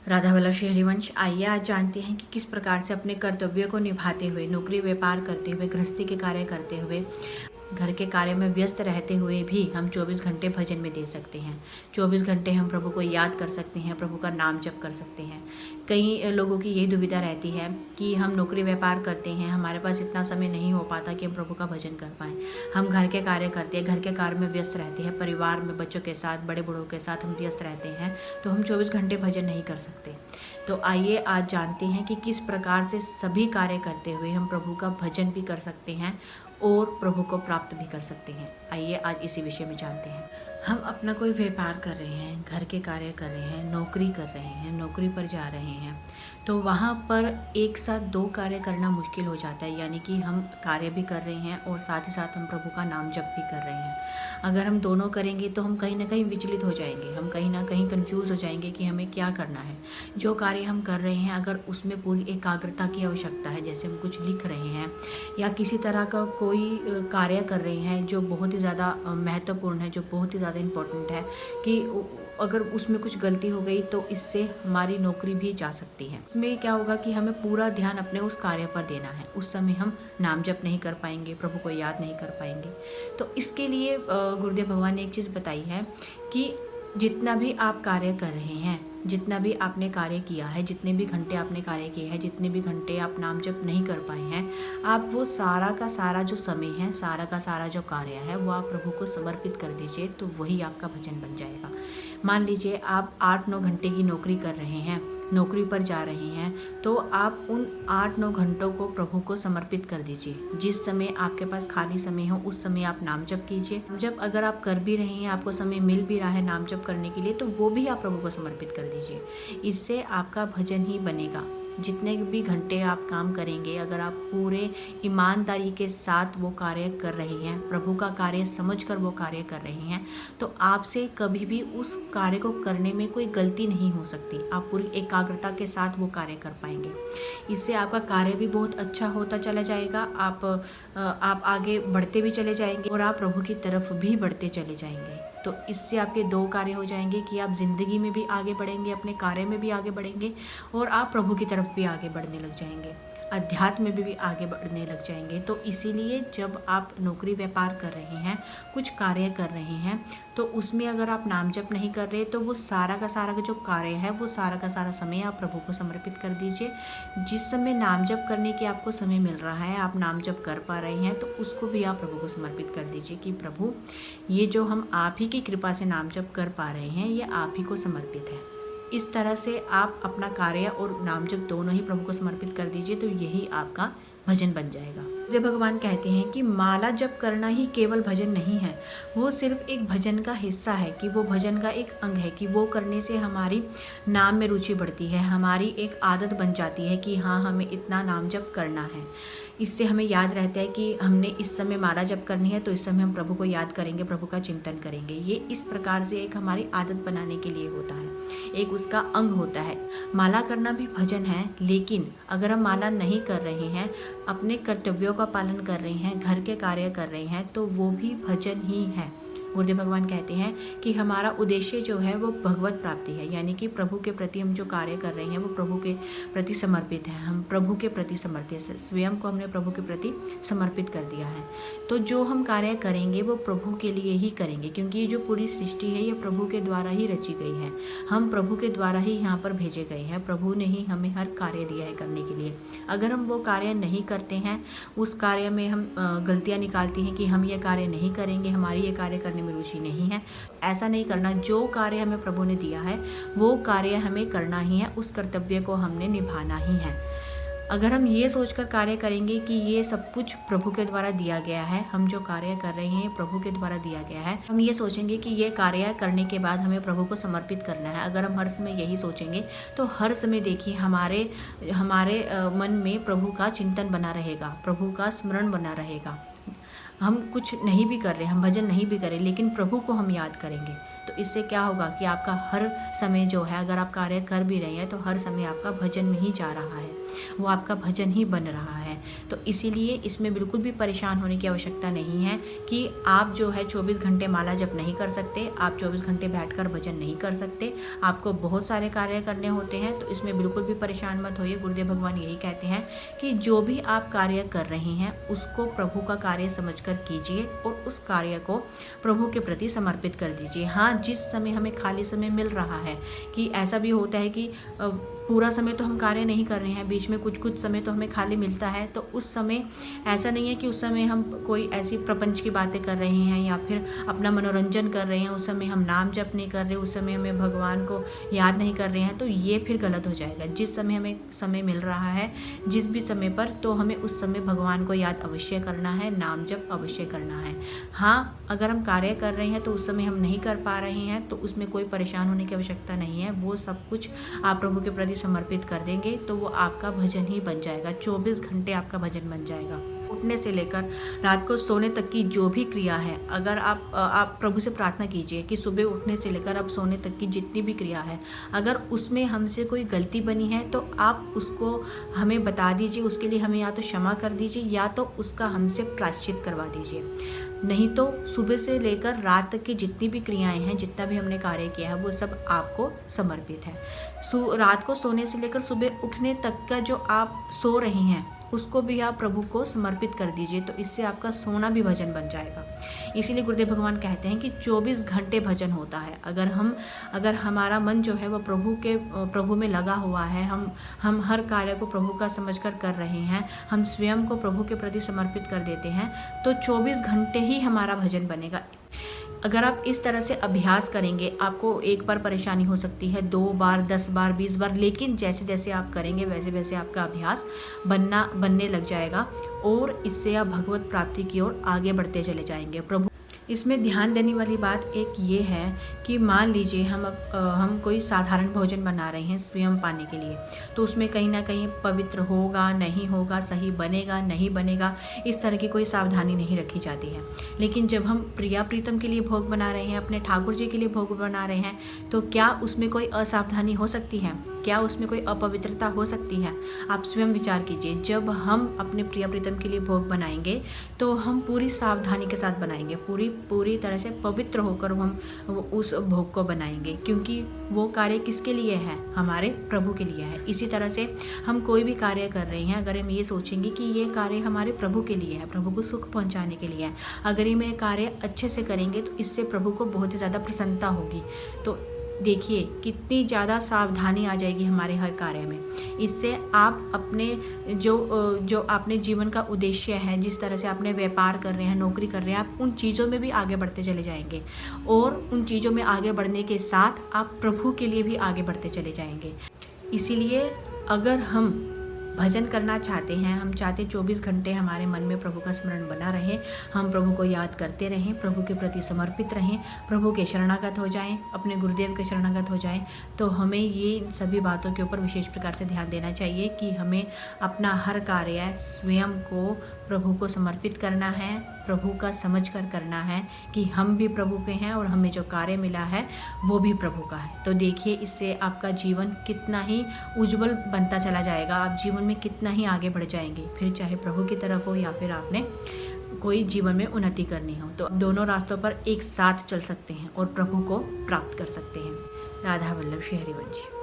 राधा वल्लभ श्री हरिवंश। आइए आज जानते हैं कि किस प्रकार से अपने कर्तव्यों को निभाते हुए, नौकरी व्यापार करते हुए, गृहस्थी के कार्य करते हुए, घर के कार्य में व्यस्त रहते हुए भी हम 24 घंटे भजन में दे सकते हैं। 24 घंटे हम प्रभु को याद कर सकते हैं, प्रभु का नाम जप कर सकते हैं। कई लोगों की यही दुविधा रहती है कि हम नौकरी व्यापार करते हैं, हमारे पास इतना समय नहीं हो पाता कि हम प्रभु का भजन कर पाएँ। हम घर के कार्य करते हैं, घर के कार्य में व्यस्त रहते हैं, परिवार में बच्चों के साथ, बड़े बूढ़ों के साथ हम व्यस्त रहते हैं, तो हम 24 घंटे भजन नहीं कर सकते। तो आइए आज जानते हैं कि किस प्रकार से सभी कार्य करते हुए हम प्रभु का भजन भी कर सकते हैं और प्रभु को प्राप्त भी कर सकते हैं। आइए आज इसी विषय में जानते हैं। हम अपना कोई व्यापार कर रहे हैं, घर के कार्य कर रहे हैं, नौकरी कर रहे हैं, नौकरी पर जा रहे हैं, तो वहाँ पर एक साथ दो कार्य करना मुश्किल हो जाता है। यानी कि हम कार्य भी कर रहे हैं और साथ ही साथ हम प्रभु का नाम जप भी कर रहे हैं। अगर हम दोनों करेंगे तो हम कहीं ना कहीं विचलित हो जाएंगे, हम कहीं ना कहीं कंफ्यूज हो जाएंगे कि हमें क्या करना है। जो कार्य हम कर रहे हैं अगर उसमें पूरी एकाग्रता की आवश्यकता है, जैसे हम कुछ लिख रहे हैं या किसी तरह का कोई कार्य कर रहे हैं जो बहुत ही ज़्यादा महत्वपूर्ण है, जो बहुत ही ज़्यादा इम्पोर्टेंट है, कि अगर उसमें कुछ गलती हो गई तो इससे हमारी नौकरी भी जा सकती है। इसमें क्या होगा कि हमें पूरा ध्यान अपने उस कार्य पर देना है। उस समय हम नाम जप नहीं कर पाएंगे, प्रभु को याद नहीं कर पाएंगे। तो इसके लिए गुरुदेव भगवान ने एक चीज़ बताई है कि जितना भी आप कार्य कर रहे हैं, जितना भी आपने कार्य किया है, जितने भी घंटे आपने कार्य किए हैं, जितने भी घंटे आप नाम जप नहीं कर पाए हैं, आप वो सारा का सारा जो समय है, सारा का सारा जो कार्य है, वो आप प्रभु को समर्पित कर दीजिए, तो वही आपका भजन बन जाएगा। मान लीजिए आप 8-9 घंटे की नौकरी कर रहे हैं, नौकरी पर जा रहे हैं, तो आप उन 8-9 घंटों को प्रभु को समर्पित कर दीजिए। जिस समय आपके पास खाली समय हो उस समय आप नाम जप कीजिए। जब अगर आप कर भी रहे हैं, आपको समय मिल भी रहा है नाम जप करने के लिए, तो वो भी आप प्रभु को समर्पित कर दीजिए। इससे आपका भजन ही बनेगा। जितने भी घंटे आप काम करेंगे, अगर आप पूरे ईमानदारी के साथ वो कार्य कर रहे हैं, प्रभु का कार्य समझकर वो कार्य कर रहे हैं, तो आपसे कभी भी उस कार्य को करने में कोई गलती नहीं हो सकती। आप पूरी एकाग्रता के साथ वो कार्य कर पाएंगे। इससे आपका कार्य भी बहुत अच्छा होता चला जाएगा, आप आगे बढ़ते भी चले जाएंगे और आप प्रभु की तरफ भी बढ़ते चले जाएंगे। तो इससे आपके दो कार्य हो जाएंगे कि आप ज़िंदगी में भी आगे बढ़ेंगे, अपने कार्य में भी आगे बढ़ेंगे और आप प्रभु की तरफ भी आगे बढ़ने लग जाएंगे, अध्यात्म में भी आगे बढ़ने लग जाएंगे। तो इसीलिए जब आप नौकरी व्यापार कर रहे हैं, कुछ कार्य कर रहे हैं, तो उसमें अगर आप नाम जप नहीं कर रहे, तो वो सारा का सारा जो कार्य है, वो सारा का सारा समय आप प्रभु को समर्पित कर दीजिए। जिस समय नाम जप करने की आपको समय मिल रहा है, आप नाम जप कर पा रहे हैं, तो उसको भी आप प्रभु को समर्पित कर दीजिए कि प्रभु, ये जो हम आप ही की कृपा से नाम जप कर पा रहे हैं, ये आप ही को समर्पित है। इस तरह से आप अपना कार्य और नाम जप दोनों ही प्रभु को समर्पित कर दीजिए, तो यही आपका भजन बन जाएगा। देव भगवान कहते हैं कि माला जप करना ही केवल भजन नहीं है, वो सिर्फ एक भजन का हिस्सा है, कि वो भजन का एक अंग है, कि वो करने से हमारी नाम में रुचि बढ़ती है, हमारी एक आदत बन जाती है कि हाँ, हमें इतना नाम जप करना है। इससे हमें याद रहता है कि हमने इस समय माला जप करनी है, तो इस समय हम प्रभु को याद करेंगे, प्रभु का चिंतन करेंगे। ये इस प्रकार से एक हमारी आदत बनाने के लिए होता है, एक उसका अंग होता है। माला करना भी भजन है, लेकिन अगर हम माला नहीं कर रहे हैं, अपने कर्तव्यों का पालन कर रहे हैं, घर के कार्य कर रहे हैं, तो वो भी भजन ही है। गुरुदेव भगवान कहते हैं कि हमारा उद्देश्य जो है वो भगवत प्राप्ति है, यानी कि प्रभु के प्रति हम जो कार्य कर रहे हैं वो प्रभु के प्रति समर्पित है, हम प्रभु के प्रति समर्पित है, स्वयं को हमने प्रभु के प्रति समर्पित कर दिया है। तो जो हम कार्य करेंगे वो प्रभु के लिए ही करेंगे, क्योंकि ये जो पूरी सृष्टि है ये प्रभु के द्वारा ही रची गई है, हम प्रभु के द्वारा ही यहाँ पर भेजे गए हैं, प्रभु ने ही हमें हर कार्य दिया है करने के लिए। अगर हम वो कार्य नहीं करते हैं, उस कार्य में हम गलतियाँ निकालती हैं कि हम ये कार्य नहीं करेंगे, हमारी ये कार्य करने में रुचि नहीं है, ऐसा नहीं करना। जो कार्य हमें प्रभु ने दिया है वो कार्य हमें करना ही है, उस कर्तव्य को हमने निभाना ही है। अगर हम ये सोचकर कार्य करेंगे कि ये सब कुछ प्रभु के द्वारा दिया गया है, हम जो कार्य कर रहे हैं प्रभु के द्वारा दिया गया है, हम ये सोचेंगे कि ये कार्य करने के बाद हमें प्रभु को समर्पित करना है, अगर हम हर समय यही सोचेंगे तो हर समय देखिए हमारे मन में प्रभु का चिंतन बना रहेगा, प्रभु का स्मरण बना रहेगा। हम कुछ नहीं भी कर रहे, हम भजन नहीं भी करें, लेकिन प्रभु को हम याद करेंगे, तो इससे क्या होगा कि आपका हर समय जो है, अगर आप कार्य कर भी रहे हैं तो हर समय आपका भजन में ही जा रहा है, वो आपका भजन ही बन रहा है। तो इसीलिए इसमें बिल्कुल भी परेशान होने की आवश्यकता नहीं है कि आप जो है 24 घंटे माला जप नहीं कर सकते, आप 24 घंटे बैठकर भजन नहीं कर सकते, आपको बहुत सारे कार्य करने होते हैं। तो इसमें बिल्कुल भी परेशान मत होइए। गुरुदेव भगवान यही कहते हैं कि जो भी आप कार्य कर रहे हैं उसको प्रभु का कार्य समझकर कीजिए और उस कार्य को प्रभु के प्रति समर्पित कर दीजिए। हाँ, जिस समय हमें खाली समय मिल रहा है, कि ऐसा भी होता है कि पूरा समय तो हम कार्य नहीं कर रहे हैं, बीच में कुछ कुछ समय तो हमें खाली मिलता है, तो उस समय ऐसा नहीं है कि उस समय हम कोई ऐसी प्रपंच की बातें कर रहे हैं या फिर अपना मनोरंजन कर रहे हैं, उस समय हम नाम जप नहीं कर रहे, उस समय हमें भगवान को याद नहीं कर रहे हैं, तो ये फिर गलत हो जाएगा। जिस समय हमें समय मिल रहा है, जिस भी समय पर, तो हमें उस समय भगवान को याद अवश्य करना है, नाम जप अवश्य करना है। हाँ, अगर हम कार्य कर रहे हैं तो उस समय हम नहीं कर पा रहे हैं तो उसमें कोई परेशान होने की आवश्यकता नहीं है। वो सब कुछ आप प्रभु के प्रति समर्पित कर देंगे तो वो आपका भजन ही बन जाएगा, 24 घंटे आपका भजन बन जाएगा। उठने से लेकर रात को सोने तक की जो भी क्रिया है, अगर आप प्रभु से प्रार्थना कीजिए कि सुबह उठने से लेकर अब सोने तक की जितनी भी क्रिया है, अगर उसमें हमसे कोई गलती बनी है तो आप उसको हमें बता दीजिए, उसके लिए हमें या तो क्षमा कर दीजिए या तो उसका हमसे प्रायश्चित करवा दीजिए। नहीं तो सुबह से लेकर रात तक की जितनी भी क्रियाएं हैं, जितना भी हमने कार्य किया है, वो सब आपको समर्पित है। रात को सोने से लेकर सुबह उठने तक का जो आप सो रही हैं उसको भी आप प्रभु को समर्पित कर दीजिए, तो इससे आपका सोना भी भजन बन जाएगा। इसीलिए गुरुदेव भगवान कहते हैं कि 24 घंटे भजन होता है। अगर हमारा मन जो है वो प्रभु में लगा हुआ है, हम हर कार्य को प्रभु का समझकर कर रहे हैं, हम स्वयं को प्रभु के प्रति समर्पित कर देते हैं, तो 24 घंटे ही हमारा भजन बनेगा। अगर आप इस तरह से अभ्यास करेंगे, आपको एक बार परेशानी हो सकती है, 2 बार, 10 बार, 20 बार, लेकिन जैसे जैसे आप करेंगे वैसे वैसे आपका अभ्यास बनने लग जाएगा और इससे आप भगवत प्राप्ति की ओर आगे बढ़ते चले जाएंगे। प्रभु इसमें ध्यान देने वाली बात एक ये है कि मान लीजिए हम कोई साधारण भोजन बना रहे हैं स्वयं पाने के लिए, तो उसमें कहीं ना कहीं पवित्र होगा, नहीं होगा, सही बनेगा, नहीं बनेगा, इस तरह की कोई सावधानी नहीं रखी जाती है। लेकिन जब हम प्रिया प्रीतम के लिए भोग बना रहे हैं, अपने ठाकुर जी के लिए भोग बना रहे हैं, तो क्या उसमें कोई असावधानी हो सकती है? क्या उसमें कोई अपवित्रता हो सकती है? आप स्वयं विचार कीजिए। जब हम अपने प्रिय प्रीतम के लिए भोग बनाएंगे तो हम पूरी सावधानी के साथ बनाएंगे, पूरी तरह से पवित्र होकर हम उस भोग को बनाएंगे, क्योंकि वो कार्य किसके लिए है? हमारे प्रभु के लिए है। इसी तरह से हम कोई भी कार्य कर रहे हैं, अगर हम ये सोचेंगे कि ये कार्य हमारे प्रभु के लिए है, प्रभु को सुख पहुंचाने के लिए है, अगर ये मैं कार्य अच्छे से करेंगे तो इससे प्रभु को बहुत ही ज़्यादा प्रसन्नता होगी। तो देखिए कितनी ज़्यादा सावधानी आ जाएगी हमारे हर कार्य में। इससे आप अपने जो आपने जीवन का उद्देश्य है, जिस तरह से आपने व्यापार कर रहे हैं, नौकरी कर रहे हैं, आप उन चीज़ों में भी आगे बढ़ते चले जाएंगे और उन चीज़ों में आगे बढ़ने के साथ आप प्रभु के लिए भी आगे बढ़ते चले जाएंगे। इसीलिए अगर हम भजन करना चाहते हैं, हम चाहते 24 घंटे हमारे मन में प्रभु का स्मरण बना रहे, हम प्रभु को याद करते रहें, प्रभु के प्रति समर्पित रहें, प्रभु के शरणागत हो जाएं, अपने गुरुदेव के शरणागत हो जाएं, तो हमें ये सभी बातों के ऊपर विशेष प्रकार से ध्यान देना चाहिए कि हमें अपना हर कार्य स्वयं को प्रभु को समर्पित करना है, प्रभु का समझ कर करना है कि हम भी प्रभु के हैं और हमें जो कार्य मिला है वो भी प्रभु का है। तो देखिए इससे आपका जीवन कितना ही उज्जवल बनता चला जाएगा, आप जीवन में कितना ही आगे बढ़ जाएंगे, फिर चाहे प्रभु की तरफ हो या फिर आपने कोई जीवन में उन्नति करनी हो, तो दोनों रास्तों पर एक साथ चल सकते हैं और प्रभु को प्राप्त कर सकते हैं। राधा वल्लभ श्री हरिवंश।